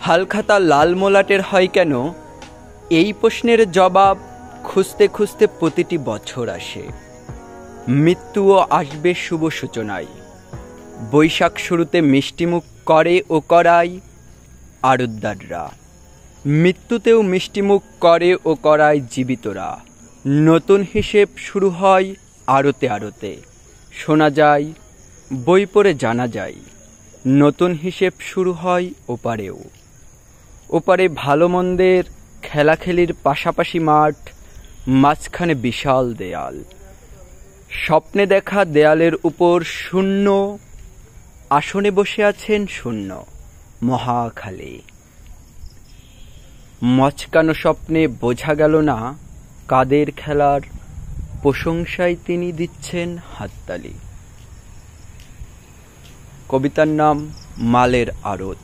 হালখাতা লাল মলাটের হয় কেন, এই প্রশ্নের জবাব খুঁজতে খুঁজতে প্রতিটি বছর আসে। মৃত্যুও আসবে শুভ সূচনায়। বৈশাখ শুরুতে মিষ্টিমুখ করে ও করায় আড়তদাররা, মৃত্যুতেও মিষ্টিমুখ করে ও করায় জীবিতরা। নতুন হিসেব শুরু হয় আড়তে আড়তে, শোনা যায়, বই পড়ে জানা যায়, নতুন হিসেব শুরু হয় ওপারেও। ওপারে ভালো মন্দের খেলাখেলির পাশাপাশি মাঠ, মাঝখানে বিশাল দেয়াল। স্বপ্নে দেখা দেয়ালের উপর শূন্য, আসনে বসে আছেন শূন্য মহাখালী। মচকানো স্বপ্নে বোঝা গেল না কাদের খেলার প্রশংসায় তিনি দিচ্ছেন হাততালি। কবিতার নাম মালের আড়ত।